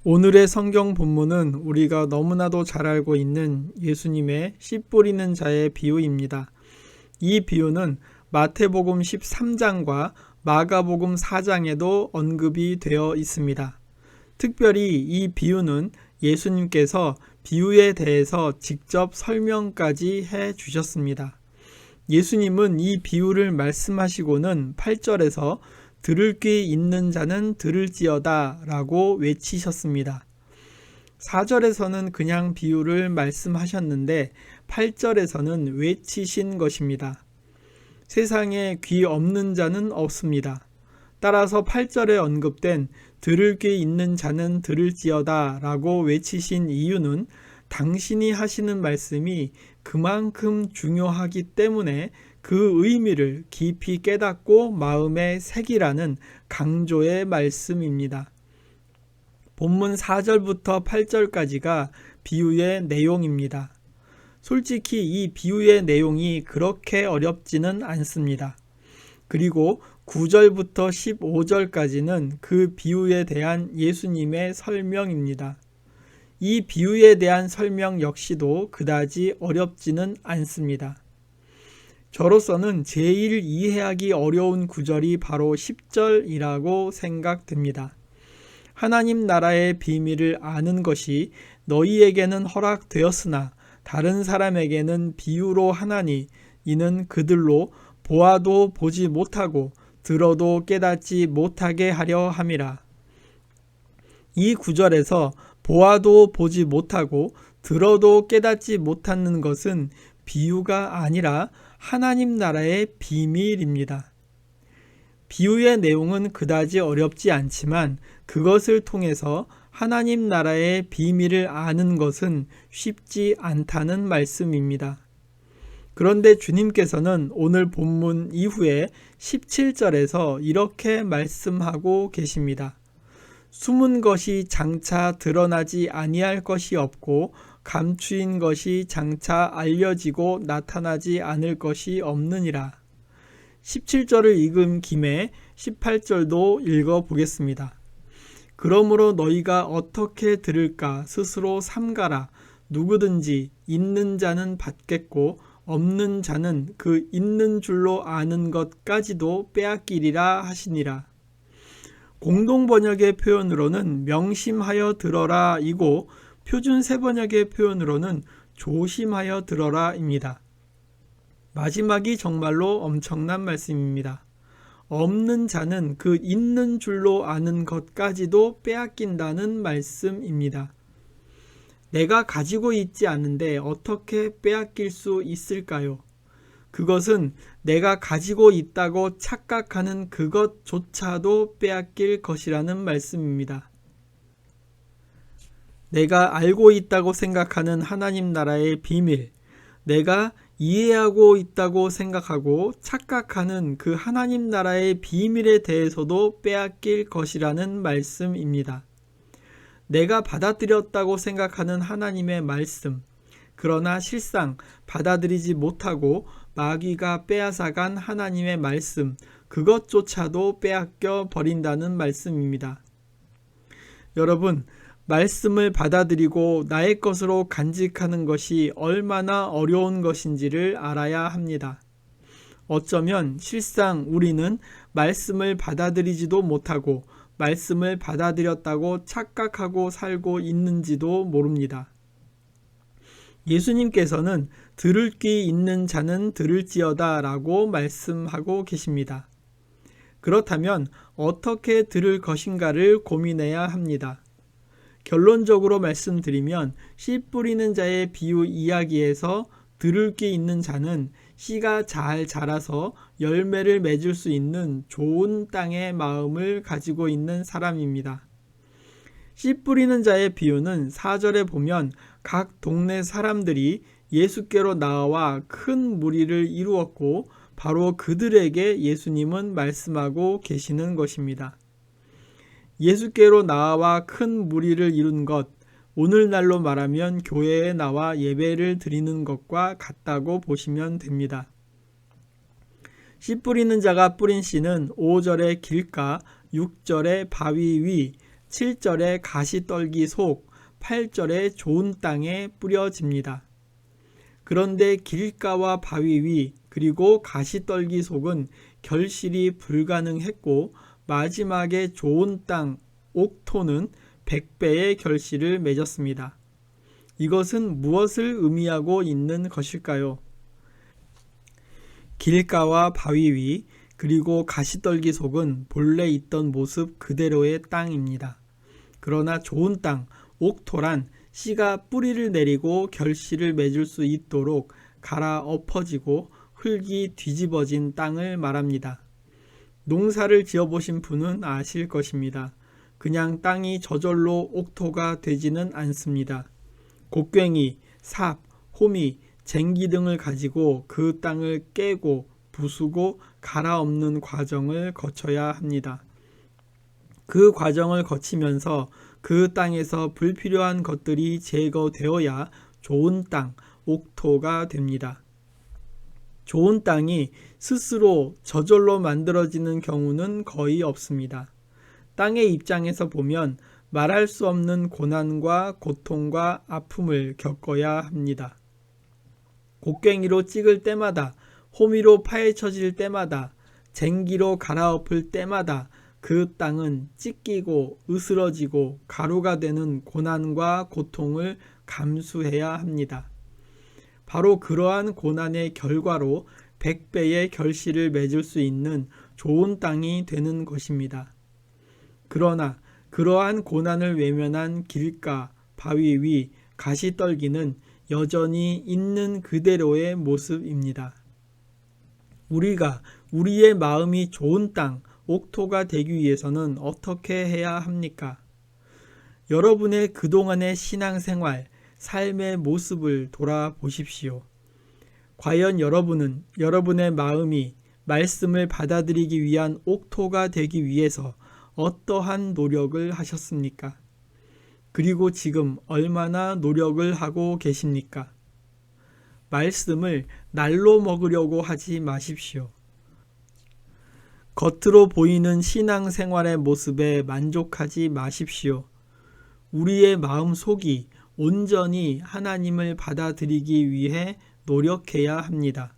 오늘의 성경 본문은 우리가 너무나도 잘 알고 있는 예수님의 씨 뿌리는 자의 비유입니다. 이 비유는 마태복음 13장과 마가복음 4장에도 언급이 되어 있습니다. 특별히 이 비유는 예수님께서 비유에 대해서 직접 설명까지 해 주셨습니다. 예수님은 이 비유를 말씀하시고는 8절에서 들을 귀 있는 자는 들을지어다 라고 외치셨습니다. 4절에서는 그냥 비유를 말씀하셨는데 8절에서는 외치신 것입니다. 세상에 귀 없는 자는 없습니다. 따라서 8절에 언급된 들을 귀 있는 자는 들을지어다 라고 외치신 이유는 당신이 하시는 말씀이 그만큼 중요하기 때문에 그 의미를 깊이 깨닫고 마음에 새기라는 강조의 말씀입니다. 본문 4절부터 8절까지가 비유의 내용입니다. 솔직히 이 비유의 내용이 그렇게 어렵지는 않습니다. 그리고 9절부터 15절까지는 그 비유에 대한 예수님의 설명입니다. 이 비유에 대한 설명 역시도 그다지 어렵지는 않습니다. 저로서는 제일 이해하기 어려운 구절이 바로 10절이라고 생각됩니다. 하나님 나라의 비밀을 아는 것이 너희에게는 허락되었으나 다른 사람에게는 비유로 하나니 이는 그들로 보아도 보지 못하고 들어도 깨닫지 못하게 하려 함이라. 이 구절에서 보아도 보지 못하고 들어도 깨닫지 못하는 것은 비유가 아니라 하나님 나라의 비밀입니다. 비유의 내용은 그다지 어렵지 않지만 그것을 통해서 하나님 나라의 비밀을 아는 것은 쉽지 않다는 말씀입니다. 그런데 주님께서는 오늘 본문 이후에 17절에서 이렇게 말씀하고 계십니다. 숨은 것이 장차 드러나지 아니할 것이 없고 감추인 것이 장차 알려지고 나타나지 않을 것이 없느니라. 17절을 읽은 김에 18절도 읽어보겠습니다. 그러므로 너희가 어떻게 들을까 스스로 삼가라. 누구든지 있는 자는 받겠고 없는 자는 그 있는 줄로 아는 것까지도 빼앗기리라 하시니라. 공동 번역의 표현으로는 명심하여 들어라 이고 표준 세번역의 표현으로는 조심하여 들어라 입니다. 마지막이 정말로 엄청난 말씀입니다. 없는 자는 그 있는 줄로 아는 것까지도 빼앗긴다는 말씀입니다. 내가 가지고 있지 않은데 어떻게 빼앗길 수 있을까요? 그것은 내가 가지고 있다고 착각하는 그것조차도 빼앗길 것이라는 말씀입니다. 내가 알고 있다고 생각하는 하나님 나라의 비밀, 내가 이해하고 있다고 생각하고 착각하는 그 하나님 나라의 비밀에 대해서도 빼앗길 것이라는 말씀입니다. 내가 받아들였다고 생각하는 하나님의 말씀, 그러나 실상 받아들이지 못하고 마귀가 빼앗아간 하나님의 말씀, 그것조차도 빼앗겨 버린다는 말씀입니다. 여러분, 말씀을 받아들이고 나의 것으로 간직하는 것이 얼마나 어려운 것인지를 알아야 합니다. 어쩌면 실상 우리는 말씀을 받아들이지도 못하고 말씀을 받아들였다고 착각하고 살고 있는지도 모릅니다. 예수님께서는 들을 귀 있는 자는 들을지어다 라고 말씀하고 계십니다. 그렇다면 어떻게 들을 것인가를 고민해야 합니다. 결론적으로 말씀드리면 씨 뿌리는 자의 비유 이야기에서 들을 귀 있는 자는 씨가 잘 자라서 열매를 맺을 수 있는 좋은 땅의 마음을 가지고 있는 사람입니다. 씨 뿌리는 자의 비유는 4절에 보면 각 동네 사람들이 예수께로 나와 큰 무리를 이루었고 바로 그들에게 예수님은 말씀하고 계시는 것입니다. 예수께로 나와 큰 무리를 이룬 것, 오늘날로 말하면 교회에 나와 예배를 드리는 것과 같다고 보시면 됩니다. 씨 뿌리는 자가 뿌린 씨는 5절의 길가, 6절의 바위 위, 7절에 가시떨기 속, 8절에 좋은 땅에 뿌려집니다. 그런데 길가와 바위 위 그리고 가시떨기 속은 결실이 불가능했고 마지막에 좋은 땅, 옥토는 100배의 결실을 맺었습니다. 이것은 무엇을 의미하고 있는 것일까요? 길가와 바위 위 그리고 가시떨기 속은 본래 있던 모습 그대로의 땅입니다. 그러나 좋은 땅, 옥토란 씨가 뿌리를 내리고 결실을 맺을 수 있도록 갈아엎어지고 흙이 뒤집어진 땅을 말합니다. 농사를 지어보신 분은 아실 것입니다. 그냥 땅이 저절로 옥토가 되지는 않습니다. 곡괭이, 삽, 호미, 쟁기 등을 가지고 그 땅을 깨고 부수고 갈아엎는 과정을 거쳐야 합니다. 그 과정을 거치면서 그 땅에서 불필요한 것들이 제거되어야 좋은 땅, 옥토가 됩니다. 좋은 땅이 스스로 저절로 만들어지는 경우는 거의 없습니다. 땅의 입장에서 보면 말할 수 없는 고난과 고통과 아픔을 겪어야 합니다. 곡괭이로 찍을 때마다, 호미로 파헤쳐질 때마다, 쟁기로 갈아엎을 때마다 그 땅은 찢기고 으스러지고 가루가 되는 고난과 고통을 감수해야 합니다. 바로 그러한 고난의 결과로 100배의 결실을 맺을 수 있는 좋은 땅이 되는 것입니다. 그러나 그러한 고난을 외면한 길가, 바위 위, 가시떨기는 여전히 있는 그대로의 모습입니다. 우리가 우리의 마음이 좋은 땅, 옥토가 되기 위해서는 어떻게 해야 합니까? 여러분의 그동안의 신앙생활, 삶의 모습을 돌아보십시오. 과연 여러분은 여러분의 마음이 말씀을 받아들이기 위한 옥토가 되기 위해서 어떠한 노력을 하셨습니까? 그리고 지금 얼마나 노력을 하고 계십니까? 말씀을 날로 먹으려고 하지 마십시오. 겉으로 보이는 신앙생활의 모습에 만족하지 마십시오. 우리의 마음 속이 온전히 하나님을 받아들이기 위해 노력해야 합니다.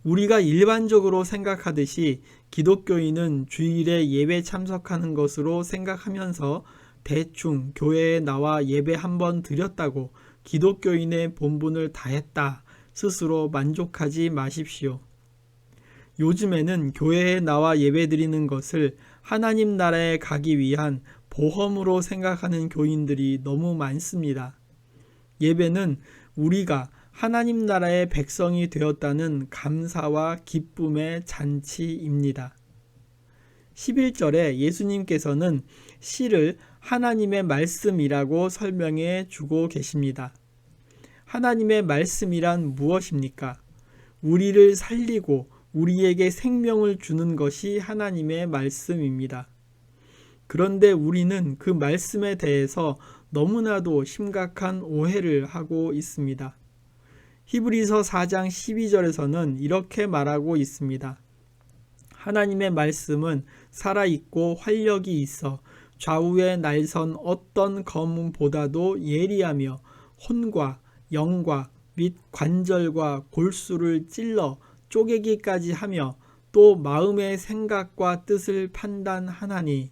우리가 일반적으로 생각하듯이 기독교인은 주일에 예배 참석하는 것으로 생각하면서 대충 교회에 나와 예배 한번 드렸다고 기독교인의 본분을 다했다 스스로 만족하지 마십시오. 요즘에는 교회에 나와 예배 드리는 것을 하나님 나라에 가기 위한 보험으로 생각하는 교인들이 너무 많습니다. 예배는 우리가 하나님 나라의 백성이 되었다는 감사와 기쁨의 잔치입니다. 11절에 예수님께서는 씨를 하나님의 말씀이라고 설명해 주고 계십니다. 하나님의 말씀이란 무엇입니까? 우리를 살리고 우리에게 생명을 주는 것이 하나님의 말씀입니다. 그런데 우리는 그 말씀에 대해서 너무나도 심각한 오해를 하고 있습니다. 히브리서 4장 12절에서는 이렇게 말하고 있습니다. 하나님의 말씀은 살아있고 활력이 있어 좌우에 날선 어떤 검보다도 예리하며 혼과 영과 및 관절과 골수를 찔러 쪼개기까지 하며 또 마음의 생각과 뜻을 판단하나니.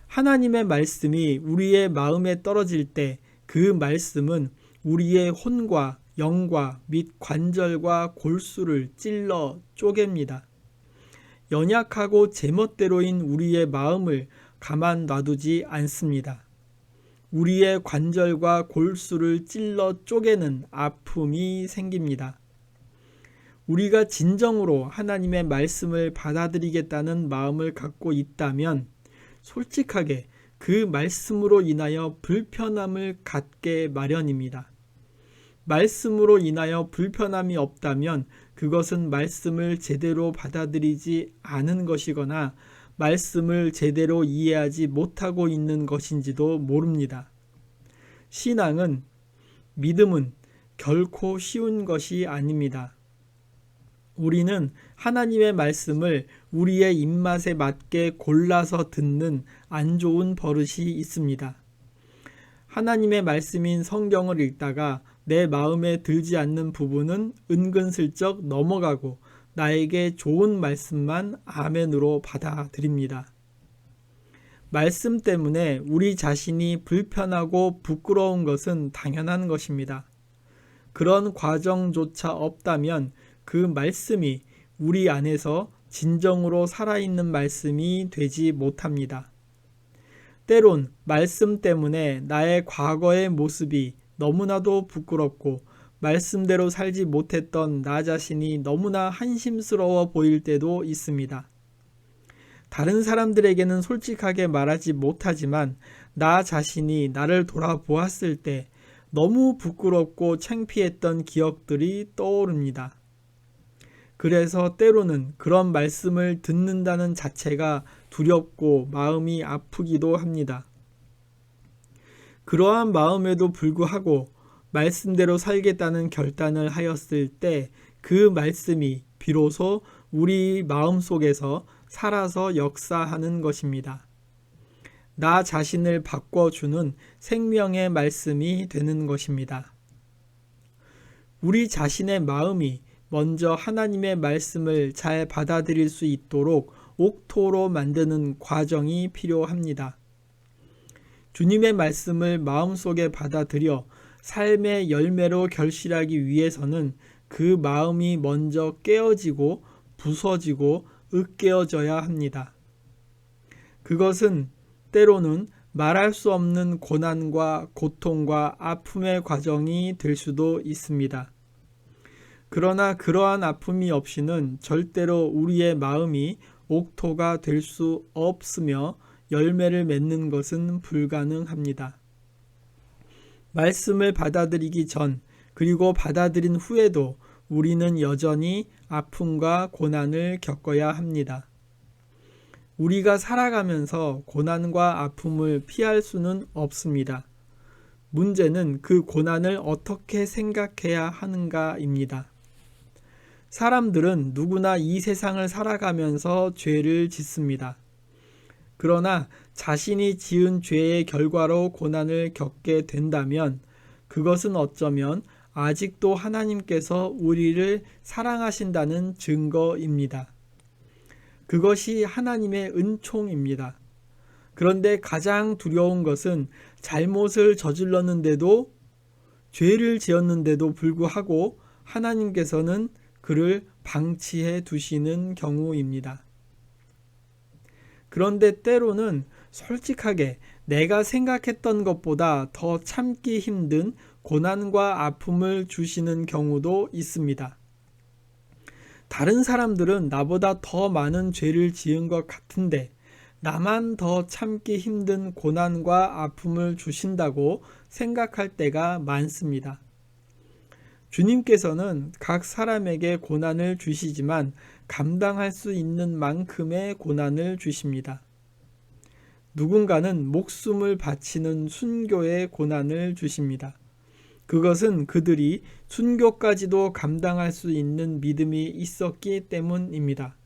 하나님의 말씀이 우리의 마음에 떨어질 때 그 말씀은 우리의 혼과 영과 및 관절과 골수를 찔러 쪼갭니다. 연약하고 제멋대로인 우리의 마음을 가만 놔두지 않습니다. 우리의 관절과 골수를 찔러 쪼개는 아픔이 생깁니다. 우리가 진정으로 하나님의 말씀을 받아들이겠다는 마음을 갖고 있다면 솔직하게 그 말씀으로 인하여 불편함을 갖게 마련입니다. 말씀으로 인하여 불편함이 없다면 그것은 말씀을 제대로 받아들이지 않은 것이거나 말씀을 제대로 이해하지 못하고 있는 것인지도 모릅니다. 믿음은 결코 쉬운 것이 아닙니다. 우리는 하나님의 말씀을 우리의 입맛에 맞게 골라서 듣는 안 좋은 버릇이 있습니다. 하나님의 말씀인 성경을 읽다가 내 마음에 들지 않는 부분은 은근슬쩍 넘어가고 나에게 좋은 말씀만 아멘으로 받아들입니다. 말씀 때문에 우리 자신이 불편하고 부끄러운 것은 당연한 것입니다. 그런 과정조차 없다면 그 말씀이 우리 안에서 진정으로 살아있는 말씀이 되지 못합니다. 때론 말씀 때문에 나의 과거의 모습이 너무나도 부끄럽고 말씀대로 살지 못했던 나 자신이 너무나 한심스러워 보일 때도 있습니다. 다른 사람들에게는 솔직하게 말하지 못하지만 나 자신이 나를 돌아보았을 때 너무 부끄럽고 창피했던 기억들이 떠오릅니다. 그래서 때로는 그런 말씀을 듣는다는 자체가 두렵고 마음이 아프기도 합니다. 그러한 마음에도 불구하고 말씀대로 살겠다는 결단을 하였을 때 그 말씀이 비로소 우리 마음속에서 살아서 역사하는 것입니다. 나 자신을 바꿔주는 생명의 말씀이 되는 것입니다. 우리 자신의 마음이 먼저 하나님의 말씀을 잘 받아들일 수 있도록 옥토로 만드는 과정이 필요합니다. 주님의 말씀을 마음속에 받아들여 삶의 열매로 결실하기 위해서는 그 마음이 먼저 깨어지고 부서지고 으깨어져야 합니다. 그것은 때로는 말할 수 없는 고난과 고통과 아픔의 과정이 될 수도 있습니다. 그러나 그러한 아픔이 없이는 절대로 우리의 마음이 옥토가 될 수 없으며 열매를 맺는 것은 불가능합니다. 말씀을 받아들이기 전 그리고 받아들인 후에도 우리는 여전히 아픔과 고난을 겪어야 합니다. 우리가 살아가면서 고난과 아픔을 피할 수는 없습니다. 문제는 그 고난을 어떻게 생각해야 하는가입니다. 사람들은 누구나 이 세상을 살아가면서 죄를 짓습니다. 그러나 자신이 지은 죄의 결과로 고난을 겪게 된다면 그것은 어쩌면 아직도 하나님께서 우리를 사랑하신다는 증거입니다. 그것이 하나님의 은총입니다. 그런데 가장 두려운 것은 잘못을 저질렀는데도 죄를 지었는데도 불구하고 하나님께서는 그를 방치해 두시는 경우입니다. 그런데 때로는 솔직하게 내가 생각했던 것보다 더 참기 힘든 고난과 아픔을 주시는 경우도 있습니다. 다른 사람들은 나보다 더 많은 죄를 지은 것 같은데 나만 더 참기 힘든 고난과 아픔을 주신다고 생각할 때가 많습니다. 주님께서는 각 사람에게 고난을 주시지만 감당할 수 있는 만큼의 고난을 주십니다. 누군가는 목숨을 바치는 순교의 고난을 주십니다. 그것은 그들이 순교까지도 감당할 수 있는 믿음이 있었기 때문입니다.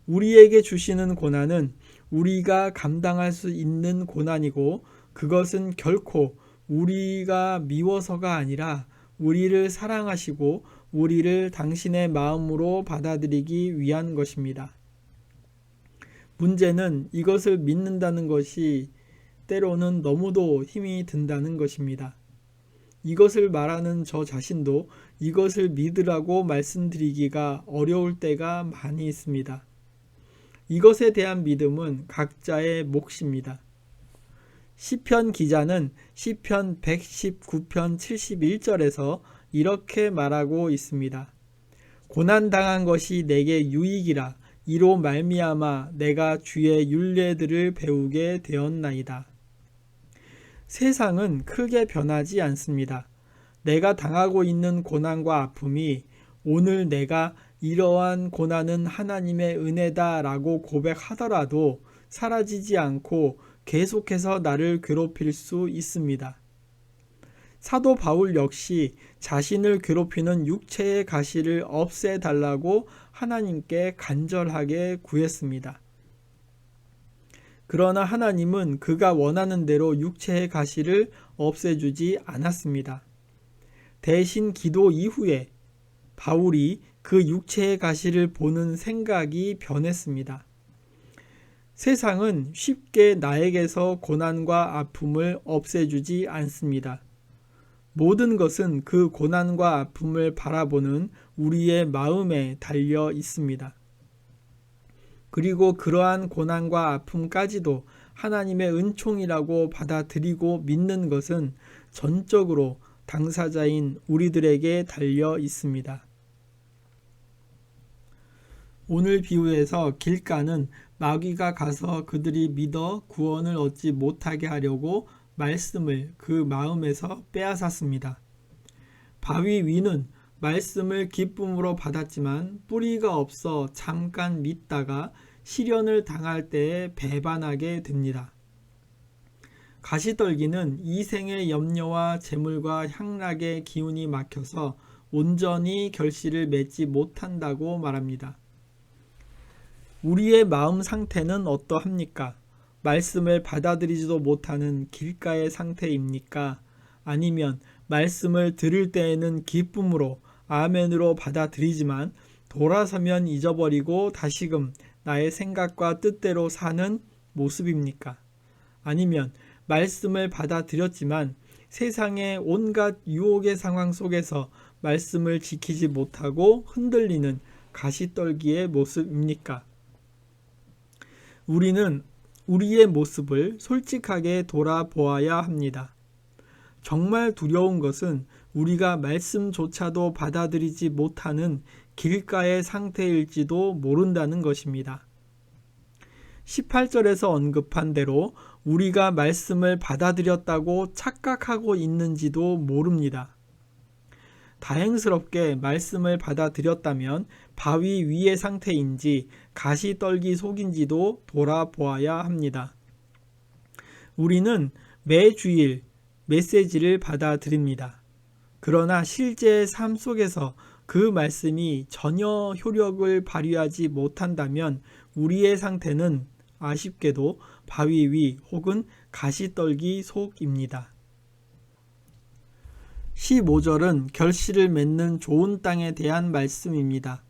우리에게 주시는 고난은 우리가 감당할 수 있는 고난이고 그것은 결코 우리가 미워서가 아니라 우리를 사랑하시고 우리를 당신의 마음으로 받아들이기 위한 것입니다. 문제는 이것을 믿는다는 것이 때로는 너무도 힘이 든다는 것입니다. 이것을 말하는 저 자신도 이것을 믿으라고 말씀드리기가 어려울 때가 많이 있습니다. 이것에 대한 믿음은 각자의 몫입니다. 시편 기자는 시편 119편 71절에서 이렇게 말하고 있습니다. 고난당한 것이 내게 유익이라 이로 말미암아 내가 주의 율례들을 배우게 되었나이다. 세상은 크게 변하지 않습니다. 내가 당하고 있는 고난과 아픔이 오늘 내가 이러한 고난은 하나님의 은혜다 라고 고백하더라도 사라지지 않고 계속해서 나를 괴롭힐 수 있습니다. 사도 바울 역시 자신을 괴롭히는 육체의 가시를 없애달라고 하나님께 간절하게 구했습니다. 그러나 하나님은 그가 원하는 대로 육체의 가시를 없애주지 않았습니다. 대신 기도 이후에 바울이 그 육체의 가시를 보는 생각이 변했습니다. 세상은 쉽게 나에게서 고난과 아픔을 없애주지 않습니다. 모든 것은 그 고난과 아픔을 바라보는 우리의 마음에 달려 있습니다. 그리고 그러한 고난과 아픔까지도 하나님의 은총이라고 받아들이고 믿는 것은 전적으로 당사자인 우리들에게 달려 있습니다. 오늘 비유에서 길가는 마귀가 가서 그들이 믿어 구원을 얻지 못하게 하려고 말씀을 그 마음에서 빼앗았습니다. 바위 위는 말씀을 기쁨으로 받았지만 뿌리가 없어 잠깐 믿다가 시련을 당할 때에 배반하게 됩니다. 가시떨기는 이생의 염려와 재물과 향락의 기운이 막혀서 온전히 결실을 맺지 못한다고 말합니다. 우리의 마음 상태는 어떠합니까? 말씀을 받아들이지도 못하는 길가의 상태입니까? 아니면 말씀을 들을 때에는 기쁨으로 아멘으로 받아들이지만 돌아서면 잊어버리고 다시금 나의 생각과 뜻대로 사는 모습입니까? 아니면 말씀을 받아들였지만 세상의 온갖 유혹의 상황 속에서 말씀을 지키지 못하고 흔들리는 가시떨기의 모습입니까? 우리는 우리의 모습을 솔직하게 돌아보아야 합니다. 정말 두려운 것은 우리가 말씀조차도 받아들이지 못하는 길가의 상태일지도 모른다는 것입니다. 18절에서 언급한 대로 우리가 말씀을 받아들였다고 착각하고 있는지도 모릅니다. 다행스럽게 말씀을 받아들였다면 바위 위의 상태인지 가시떨기 속인지도 돌아보아야 합니다. 우리는 매주일 메시지를 받아들입니다. 그러나 실제 삶 속에서 그 말씀이 전혀 효력을 발휘하지 못한다면 우리의 상태는 아쉽게도 바위 위 혹은 가시떨기 속입니다. 15절은 결실을 맺는 좋은 땅에 대한 말씀입니다.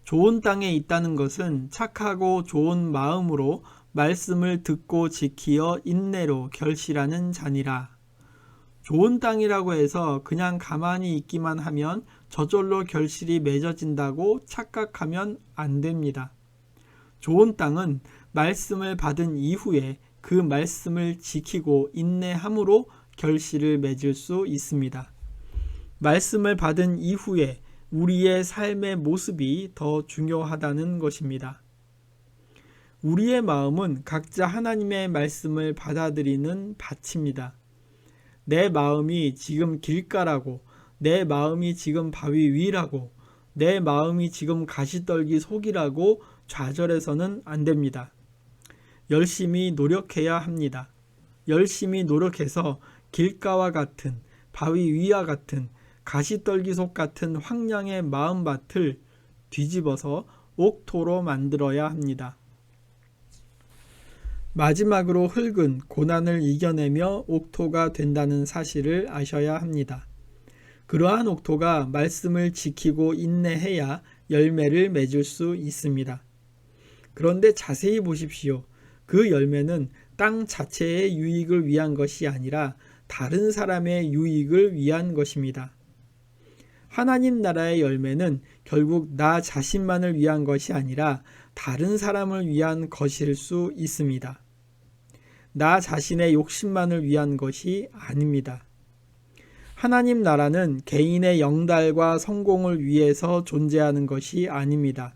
좋은 땅에 있다는 것은 착하고 좋은 마음으로 말씀을 듣고 지키어 인내로 결실하는 자니라. 좋은 땅이라고 해서 그냥 가만히 있기만 하면 저절로 결실이 맺어진다고 착각하면 안 됩니다. 좋은 땅은 말씀을 받은 이후에 그 말씀을 지키고 인내함으로 결실을 맺을 수 있습니다. 말씀을 받은 이후에 우리의 삶의 모습이 더 중요하다는 것입니다. 우리의 마음은 각자 하나님의 말씀을 받아들이는 밭입니다. 내 마음이 지금 길가라고, 내 마음이 지금 바위 위라고, 내 마음이 지금 가시떨기 속이라고 좌절해서는 안 됩니다. 열심히 노력해야 합니다. 열심히 노력해서 길가와 같은, 바위 위와 같은, 가시떨기 속 같은 황량의 마음밭을 뒤집어서 옥토로 만들어야 합니다. 마지막으로 흙은 고난을 이겨내며 옥토가 된다는 사실을 아셔야 합니다. 그러한 옥토가 말씀을 지키고 인내해야 열매를 맺을 수 있습니다. 그런데 자세히 보십시오. 그 열매는 땅 자체의 유익을 위한 것이 아니라 다른 사람의 유익을 위한 것입니다. 하나님 나라의 열매는 결국 나 자신만을 위한 것이 아니라 다른 사람을 위한 것일 수 있습니다. 나 자신의 욕심만을 위한 것이 아닙니다. 하나님 나라는 개인의 영달과 성공을 위해서 존재하는 것이 아닙니다.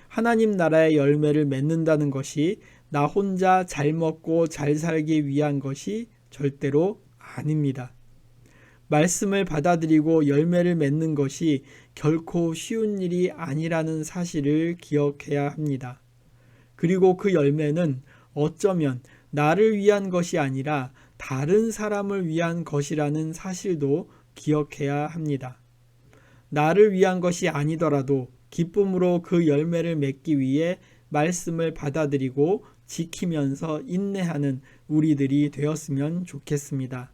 하나님 나라의 열매를 맺는다는 것이 나 혼자 잘 먹고 잘 살기 위한 것이 절대로 아닙니다. 말씀을 받아들이고 열매를 맺는 것이 결코 쉬운 일이 아니라는 사실을 기억해야 합니다. 그리고 그 열매는 어쩌면 나를 위한 것이 아니라 다른 사람을 위한 것이라는 사실도 기억해야 합니다. 나를 위한 것이 아니더라도 기쁨으로 그 열매를 맺기 위해 말씀을 받아들이고 지키면서 인내하는 우리들이 되었으면 좋겠습니다.